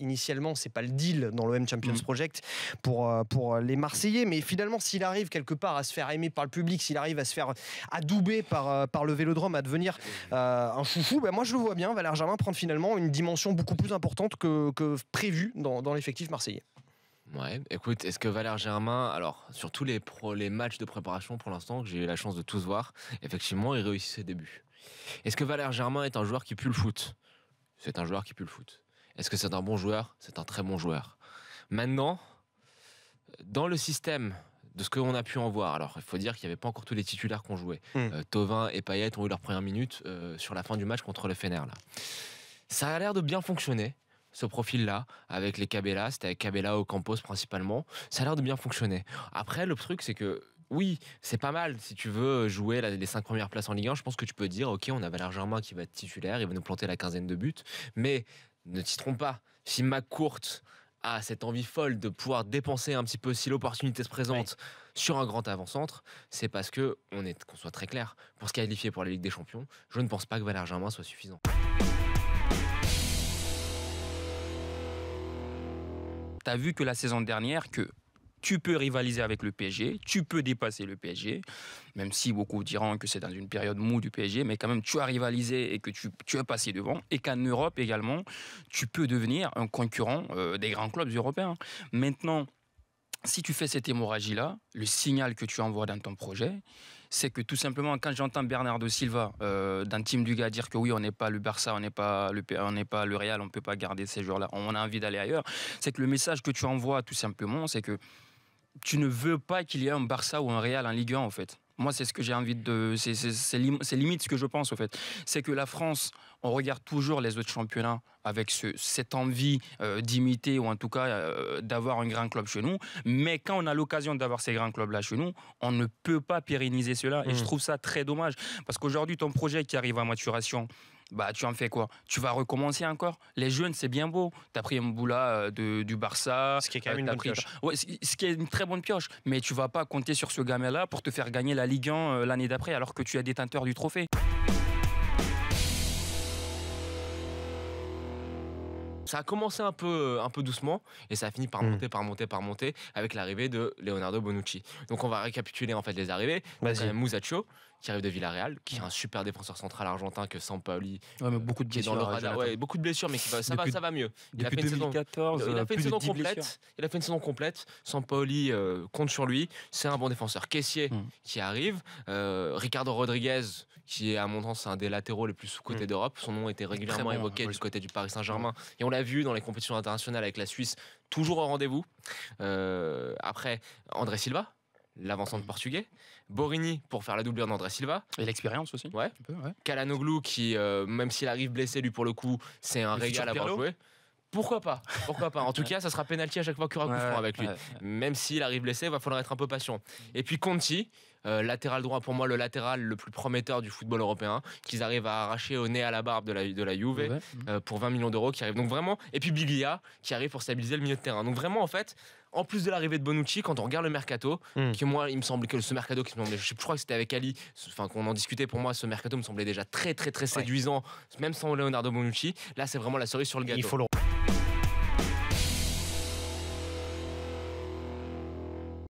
initialement, c'est pas le deal dans l'OM Champions Project pour les Marseillais. Mais finalement, s'il arrive quelque part à se faire aimer par le public, s'il arrive à se faire adouber par le Vélodrome, à devenir un chouchou, moi je le vois bien, Valère Germain prendre finalement une dimension beaucoup plus importante que prévu dans l'effectif marseillais. Ouais, écoute, est-ce que Valère Germain, alors sur tous les matchs de préparation pour l'instant que j'ai eu la chance de tous voir, effectivement il réussit ses débuts. Est-ce que Valère Germain est un joueur qui pue le foot ? C'est un joueur qui pue le foot. Est-ce que c'est un bon joueur ? C'est un très bon joueur. Maintenant, dans le système de ce qu'on a pu en voir, alors il faut dire qu'il n'y avait pas encore tous les titulaires qu'on jouait. Thauvin et Payet ont eu leur première minute sur la fin du match contre le Fener. Là. Ça a l'air de bien fonctionner. Ce profil-là, avec les Cabella, c'était avec Cabella au Campos principalement, ça a l'air de bien fonctionner. Après, le truc, c'est que oui, c'est pas mal si tu veux jouer les 5 premières places en Ligue 1. Je pense que tu peux dire, ok, on a Valère Germain qui va être titulaire, il va nous planter la 15aine de buts, mais ne t'y trompe pas, si McCourt a cette envie folle de pouvoir dépenser un petit peu si l'opportunité se présente sur un grand avant-centre, c'est parce qu'on soit très clair, pour se qualifier pour la Ligue des Champions, je ne pense pas que Valère Germain soit suffisant. Tu as vu que la saison dernière, que tu peux rivaliser avec le PSG, tu peux dépasser le PSG, même si beaucoup diront que c'est dans une période mou du PSG, mais quand même tu as rivalisé et que tu as passé devant, et qu'en Europe également, tu peux devenir un concurrent des grands clubs européens. Maintenant, si tu fais cette hémorragie-là, le signal que tu envoies dans ton projet, c'est que tout simplement, quand j'entends Bernardo Silva dans Team Duga dire que oui, on n'est pas le Barça, on n'est pas le Real, on ne peut pas garder ces joueurs-là, on a envie d'aller ailleurs, c'est que le message que tu envoies tout simplement, c'est que tu ne veux pas qu'il y ait un Barça ou un Real en Ligue 1 en fait. Moi, c'est ce que j'ai envie de... C'est limite ce que je pense, au fait. C'est que la France, on regarde toujours les autres championnats avec cette envie d'imiter, ou en tout cas d'avoir un grand club chez nous. Mais quand on a l'occasion d'avoir ces grands clubs-là chez nous, on ne peut pas pérenniser cela. Et je trouve ça très dommage. Parce qu'aujourd'hui, ton projet qui arrive à maturation, tu en fais quoi ? Tu vas recommencer encore ? Les jeunes, c'est bien beau. Tu as pris un Mboula du Barça. Ce qui est quand même une bonne pioche. Ouais, ce qui est une très bonne pioche. Mais tu vas pas compter sur ce gamin-là pour te faire gagner la Ligue 1 l'année d'après, alors que tu es détenteur du trophée. Ça a commencé un peu doucement et ça a fini par monter avec l'arrivée de Leonardo Bonucci. Donc on va récapituler en fait les arrivées. Musacchio qui arrive de Villarreal, qui est un super défenseur central argentin que Sampaoli. Ouais, mais beaucoup de blessures. Dans le radar. Ouais, beaucoup de blessures, mais ça va mieux. Depuis 2014, il a fait une saison complète. Il a fait une saison complète. Sampaoli compte sur lui. C'est un bon défenseur. Kessié qui arrive. Ricardo Rodriguez qui est à mon sens un des latéraux les plus sous-cotés d'Europe. Son nom était régulièrement évoqué du côté du Paris Saint-Germain. Et on l'a vu dans les compétitions internationales avec la Suisse, toujours au rendez-vous. Après, André Silva, l'avant-centre portugais. Borini pour faire la doublure d'André Silva. Et l'expérience aussi. Ouais. Calhanoglu qui, même s'il arrive blessé, lui pour le coup, c'est un régal à voir jouer. Pourquoi pas ? En tout cas, ça sera pénalty à chaque fois qu'il y aura coup franc avec lui. Même s'il arrive blessé, il va falloir être un peu patient. Et puis Conti, latéral droit, pour moi le latéral le plus prometteur du football européen, qu'ils arrivent à arracher au nez à la barbe de la Juve pour 20 millions d'euros qui arrive. Donc vraiment, et puis Biglia qui arrive pour stabiliser le milieu de terrain. Donc vraiment en fait, en plus de l'arrivée de Bonucci, quand on regarde le mercato, qui moi il me semble que ce mercato qui me semblait, je crois que c'était avec Ali, enfin qu'on en discutait, pour moi ce mercato me semblait déjà très très très séduisant, même sans Leonardo Bonucci. Là c'est vraiment la cerise sur le gâteau. Il faut le